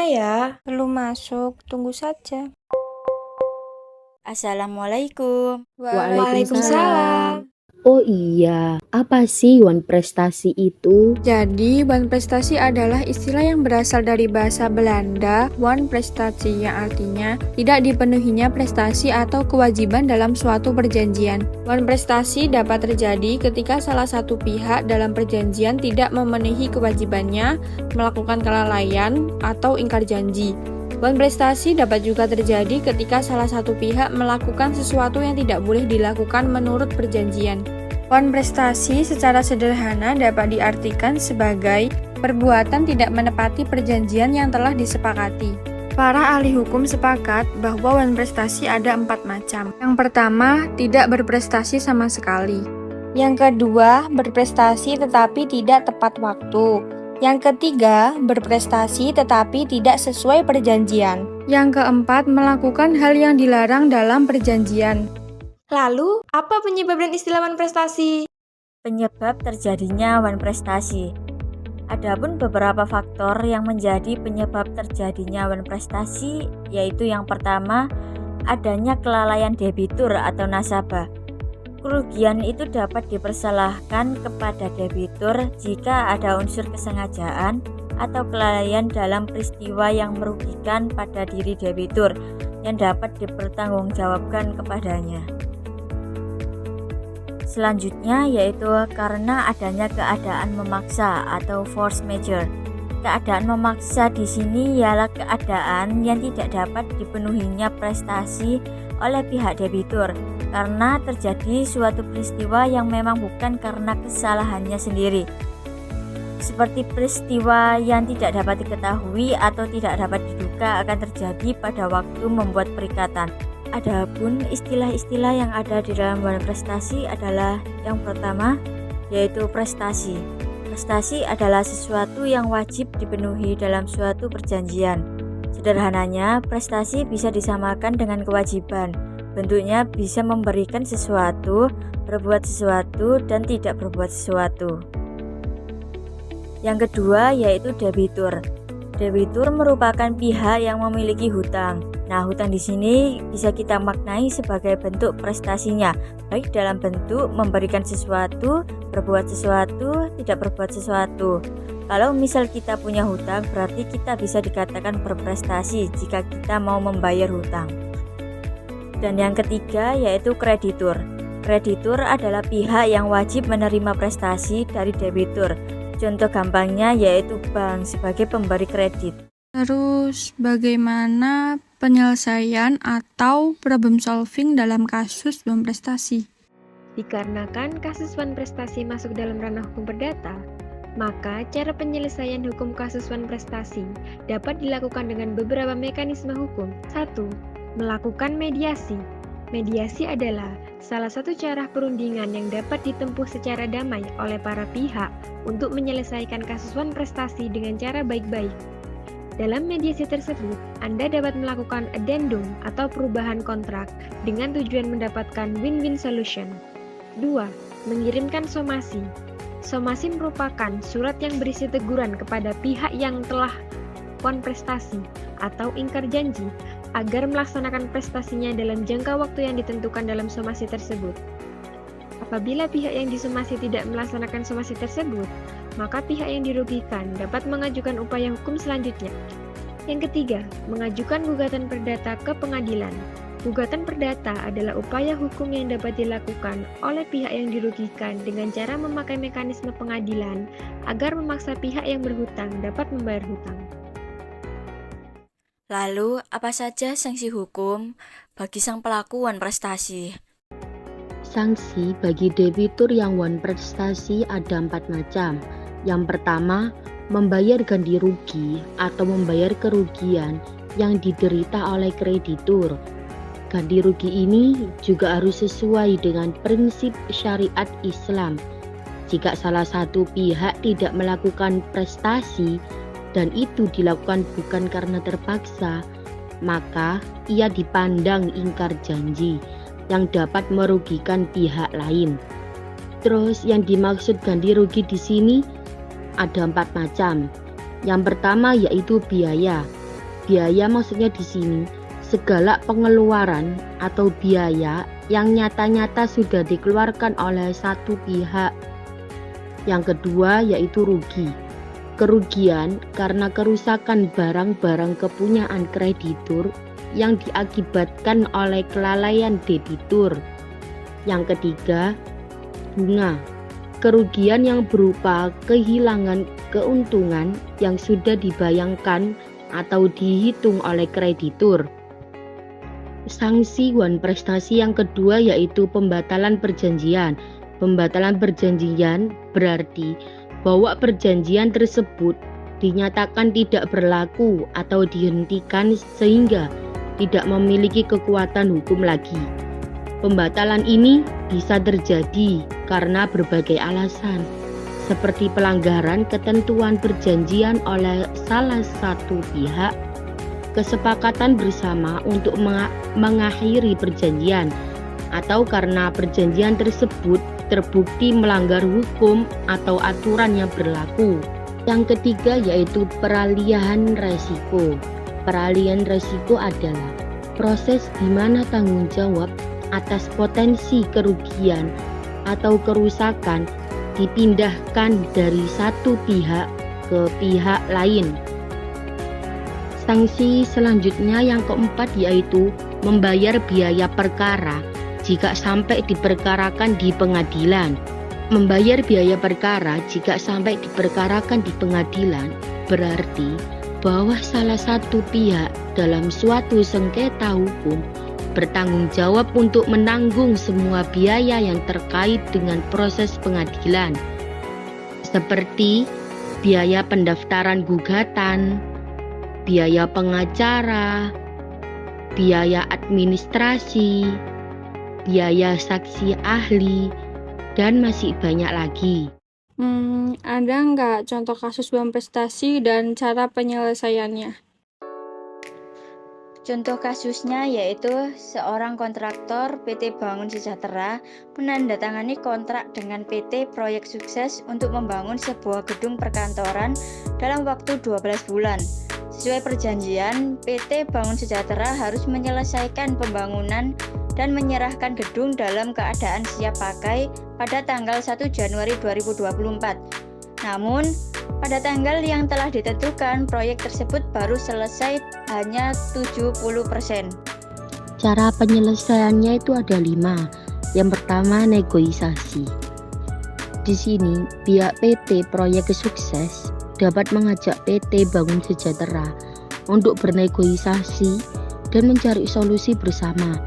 ya. Belum masuk, tunggu saja. Assalamualaikum. Waalaikumsalam. Oh iya, apa sih wan prestasi itu? Jadi, wanprestasi adalah istilah yang berasal dari bahasa Belanda, wanprestatie, yang artinya tidak dipenuhinya prestasi atau kewajiban dalam suatu perjanjian. Wanprestasi dapat terjadi ketika salah satu pihak dalam perjanjian tidak memenuhi kewajibannya, melakukan kelalaian, atau ingkar janji. Wanprestasi dapat juga terjadi ketika salah satu pihak melakukan sesuatu yang tidak boleh dilakukan menurut perjanjian. Wanprestasi secara sederhana dapat diartikan sebagai perbuatan tidak menepati perjanjian yang telah disepakati. Para ahli hukum sepakat bahwa wanprestasi ada 4 macam. Yang pertama, tidak berprestasi sama sekali. Yang kedua, berprestasi tetapi tidak tepat waktu. Yang ketiga, berprestasi tetapi tidak sesuai perjanjian. Yang keempat, melakukan hal yang dilarang dalam perjanjian. Lalu, apa penyebab dan istilah wanprestasi? Penyebab terjadinya wanprestasi. Adapun beberapa faktor yang menjadi penyebab terjadinya wanprestasi, yaitu yang pertama, adanya kelalaian debitur atau nasabah. Kerugian itu dapat dipersalahkan kepada debitur jika ada unsur kesengajaan atau kelalaian dalam peristiwa yang merugikan pada diri debitur yang dapat dipertanggungjawabkan kepadanya. Selanjutnya yaitu karena adanya keadaan memaksa atau force majeure. Keadaan memaksa di sini ialah keadaan yang tidak dapat dipenuhinya prestasi oleh pihak debitur karena terjadi suatu peristiwa yang memang bukan karena kesalahannya sendiri. Seperti peristiwa yang tidak dapat diketahui atau tidak dapat diduga akan terjadi pada waktu membuat perikatan. Adapun istilah-istilah yang ada di dalam wanprestasi adalah yang pertama yaitu prestasi. Prestasi adalah sesuatu yang wajib dipenuhi dalam suatu perjanjian. Sederhananya, prestasi bisa disamakan dengan kewajiban. Bentuknya bisa memberikan sesuatu, berbuat sesuatu, dan tidak berbuat sesuatu. Yang kedua yaitu debitur. Debitur merupakan pihak yang memiliki hutang. Nah, hutang di sini bisa kita maknai sebagai bentuk prestasinya, baik dalam bentuk memberikan sesuatu, berbuat sesuatu, tidak berbuat sesuatu. Kalau misal kita punya hutang, berarti kita bisa dikatakan berprestasi jika kita mau membayar hutang. Dan yang ketiga yaitu kreditur. Kreditur adalah pihak yang wajib menerima prestasi dari debitur. Contoh gampangnya yaitu bank sebagai pemberi kredit. Terus, bagaimana penyelesaian atau problem solving dalam kasus wanprestasi? Dikarenakan kasus wanprestasi masuk dalam ranah hukum perdata, maka cara penyelesaian hukum kasus wanprestasi dapat dilakukan dengan beberapa mekanisme hukum. 1. Melakukan mediasi. Mediasi adalah salah satu cara perundingan yang dapat ditempuh secara damai oleh para pihak untuk menyelesaikan kasus wanprestasi dengan cara baik-baik. Dalam mediasi tersebut, Anda dapat melakukan addendum atau perubahan kontrak dengan tujuan mendapatkan win-win solution. 2. Mengirimkan somasi. Somasi merupakan surat yang berisi teguran kepada pihak yang telah wanprestasi atau ingkar janji agar melaksanakan prestasinya dalam jangka waktu yang ditentukan dalam somasi tersebut. Apabila pihak yang disomasi tidak melaksanakan somasi tersebut, maka pihak yang dirugikan dapat mengajukan upaya hukum selanjutnya. Yang ketiga, mengajukan gugatan perdata ke pengadilan. Gugatan perdata adalah upaya hukum yang dapat dilakukan oleh pihak yang dirugikan dengan cara memakai mekanisme pengadilan agar memaksa pihak yang berhutang dapat membayar hutang. Lalu, apa saja sanksi hukum bagi sang pelaku wanprestasi? Sanksi bagi debitur yang wanprestasi ada 4 macam. Yang pertama, membayar ganti rugi atau membayar kerugian yang diderita oleh kreditur. Ganti rugi ini juga harus sesuai dengan prinsip syariat Islam. Jika salah satu pihak tidak melakukan prestasi dan itu dilakukan bukan karena terpaksa, maka ia dipandang ingkar janji yang dapat merugikan pihak lain. Terus yang dimaksud ganti rugi di sini ada 4 macam. Yang pertama yaitu biaya. Biaya maksudnya di sini segala pengeluaran atau biaya yang nyata-nyata sudah dikeluarkan oleh satu pihak. Yang kedua yaitu rugi. Kerugian karena kerusakan barang-barang kepunyaan kreditur yang diakibatkan oleh kelalaian debitur. Yang ketiga, bunga. Kerugian yang berupa kehilangan keuntungan yang sudah dibayangkan atau dihitung oleh kreditur. Sanksi wan prestasi yang kedua yaitu pembatalan perjanjian. Pembatalan perjanjian berarti bahwa perjanjian tersebut dinyatakan tidak berlaku atau dihentikan sehingga tidak memiliki kekuatan hukum lagi. Pembatalan ini bisa terjadi karena berbagai alasan, seperti pelanggaran ketentuan perjanjian oleh salah satu pihak, kesepakatan bersama untuk mengakhiri perjanjian, atau karena perjanjian tersebut terbukti melanggar hukum atau aturan yang berlaku. Yang ketiga yaitu peralihan resiko. Peralihan resiko adalah proses di mana tanggung jawab atas potensi kerugian atau kerusakan dipindahkan dari satu pihak ke pihak lain. Sanksi selanjutnya yang keempat yaitu membayar biaya perkara jika sampai diperkarakan di pengadilan. Membayar biaya perkara jika sampai diperkarakan di pengadilan berarti bahwa salah satu pihak dalam suatu sengketa hukum bertanggung jawab untuk menanggung semua biaya yang terkait dengan proses pengadilan, seperti biaya pendaftaran gugatan, biaya pengacara, biaya administrasi, biaya saksi ahli, dan masih banyak lagi. Ada nggak contoh kasus wan prestasi dan cara penyelesaiannya? Contoh kasusnya yaitu seorang kontraktor PT Bangun Sejahtera menandatangani kontrak dengan PT Proyek Sukses untuk membangun sebuah gedung perkantoran dalam waktu 12 bulan. Sesuai perjanjian, PT Bangun Sejahtera harus menyelesaikan pembangunan dan menyerahkan gedung dalam keadaan siap pakai pada tanggal 1 Januari 2024. Namun, pada tanggal yang telah ditentukan, proyek tersebut baru selesai hanya 70%. Cara penyelesaiannya itu ada 5. Yang pertama, negosiasi. Di sini, pihak PT Proyek Sukses dapat mengajak PT Bangun Sejahtera untuk bernegosiasi dan mencari solusi bersama.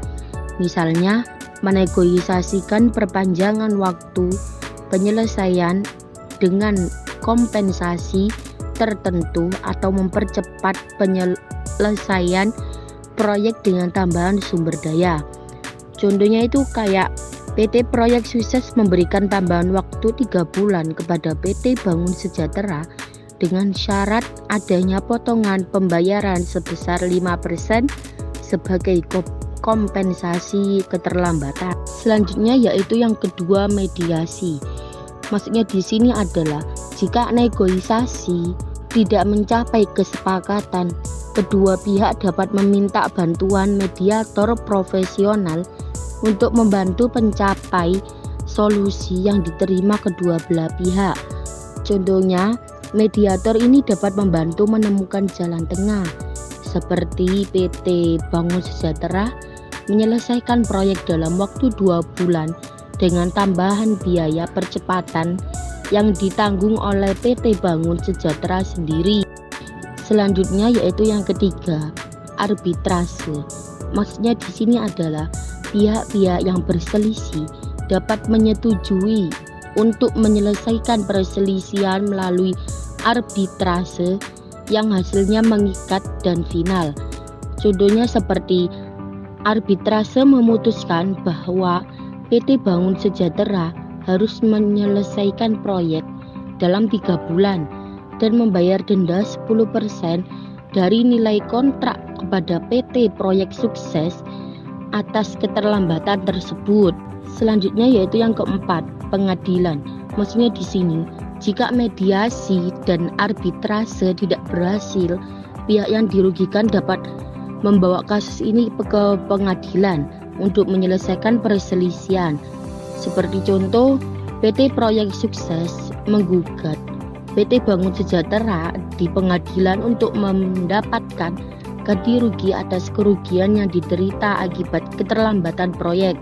Misalnya, menegosiasikan perpanjangan waktu penyelesaian dengan kompensasi tertentu atau mempercepat penyelesaian proyek dengan tambahan sumber daya. Contohnya itu kayak PT Proyek Sukses memberikan tambahan waktu 3 bulan kepada PT Bangun Sejahtera dengan syarat adanya potongan pembayaran sebesar 5% sebagai kompensasi keterlambatan. Selanjutnya yaitu yang kedua, mediasi. Maksudnya di sini adalah jika negosiasi tidak mencapai kesepakatan, kedua pihak dapat meminta bantuan mediator profesional untuk membantu mencapai solusi yang diterima kedua belah pihak. Contohnya, mediator ini dapat membantu menemukan jalan tengah, seperti PT Bangun Sejahtera menyelesaikan proyek dalam waktu 2 bulan dengan tambahan biaya percepatan yang ditanggung oleh PT Bangun Sejahtera sendiri. Selanjutnya yaitu yang ketiga, arbitrase. Maksudnya di sini adalah pihak-pihak yang berselisih dapat menyetujui untuk menyelesaikan perselisihan melalui arbitrase yang hasilnya mengikat dan final. Contohnya seperti arbitrase memutuskan bahwa PT Bangun Sejahtera harus menyelesaikan proyek dalam 3 bulan dan membayar denda 10% dari nilai kontrak kepada PT Proyek Sukses atas keterlambatan tersebut. Selanjutnya yaitu yang keempat, pengadilan. Maksudnya di sini, jika mediasi dan arbitrase tidak berhasil pihak yang dirugikan dapat membawa kasus ini ke pengadilan untuk menyelesaikan perselisihan. Seperti contoh, PT Proyek Sukses menggugat PT Bangun Sejahtera di pengadilan untuk mendapatkan ganti rugi atas kerugian yang diderita akibat keterlambatan proyek.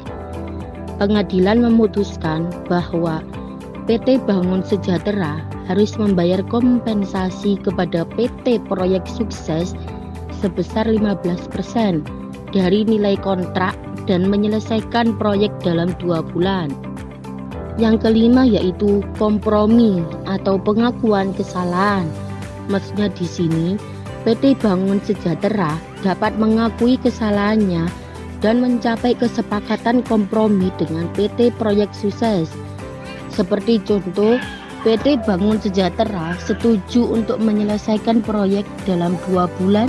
Pengadilan memutuskan bahwa PT Bangun Sejahtera harus membayar kompensasi kepada PT Proyek Sukses sebesar 15% dari nilai kontrak dan menyelesaikan proyek dalam 2 bulan. Yang kelima yaitu kompromi atau pengakuan kesalahan. Maksudnya di sini PT Bangun Sejahtera dapat mengakui kesalahannya dan mencapai kesepakatan kompromi dengan PT Proyek Sukses. Seperti contoh, PT Bangun Sejahtera setuju untuk menyelesaikan proyek dalam 2 bulan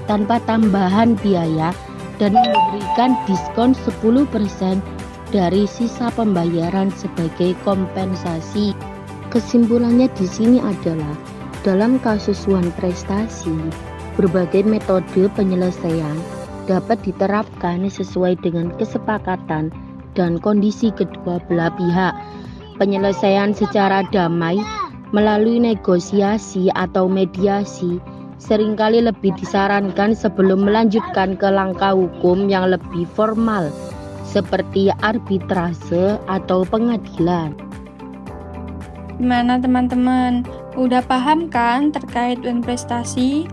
tanpa tambahan biaya dan memberikan diskon 10% dari sisa pembayaran sebagai kompensasi. Kesimpulannya di sini adalah dalam kasus wan prestasi, berbagai metode penyelesaian dapat diterapkan sesuai dengan kesepakatan dan kondisi kedua belah pihak. Penyelesaian secara damai melalui negosiasi atau mediasi seringkali lebih disarankan sebelum melanjutkan ke langkah hukum yang lebih formal seperti arbitrase atau pengadilan. Gimana teman-teman? Udah paham kan terkait wan prestasi?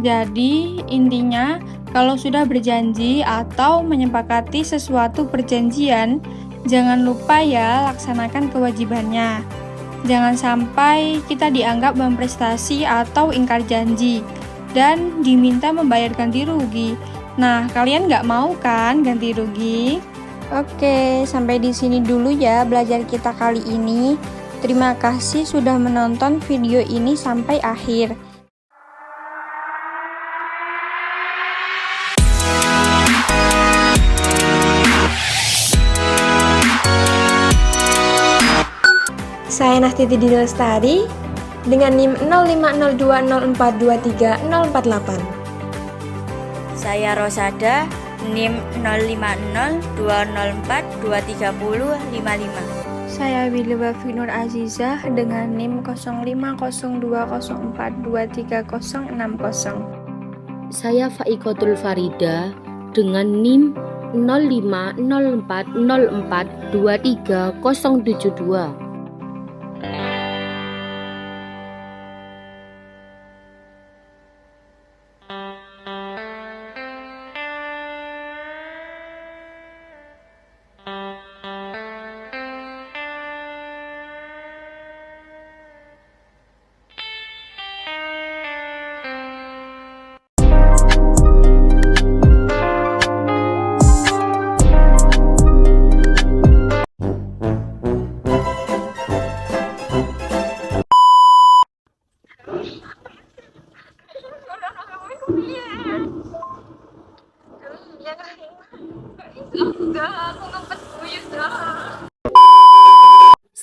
Jadi intinya kalau sudah berjanji atau menyepakati sesuatu perjanjian, jangan lupa ya laksanakan kewajibannya. Jangan sampai kita dianggap wan prestasi atau ingkar janji dan diminta membayar ganti rugi. Nah, kalian nggak mau kan ganti rugi? Oke, sampai di sini dulu ya belajar kita kali ini. Terima kasih sudah menonton video ini sampai akhir. Saya Nastiti Dini Lestari dengan NIM 050204230048. Saya Rosada, NIM 050204230055. Saya Willy Wafi Nur Azizah dengan NIM 050204230060. Saya Faikotul Farida dengan NIM 050404230072.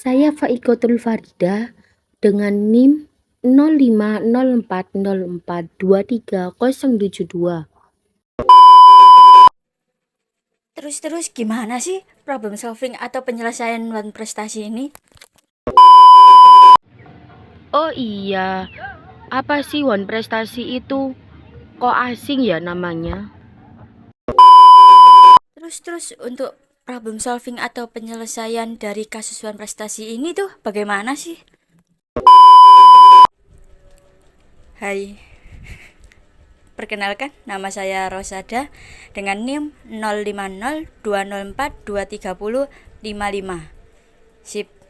Saya Faikotul Farida dengan NIM 050404230072. Terus gimana sih problem solving atau penyelesaian wan prestasi ini? Oh iya, apa sih wan prestasi itu? Kok asing ya namanya? Terus untuk problem solving atau penyelesaian dari kasus wan prestasi ini tuh bagaimana sih? Hai, perkenalkan nama saya Rosada dengan NIM 050204230055. Sip.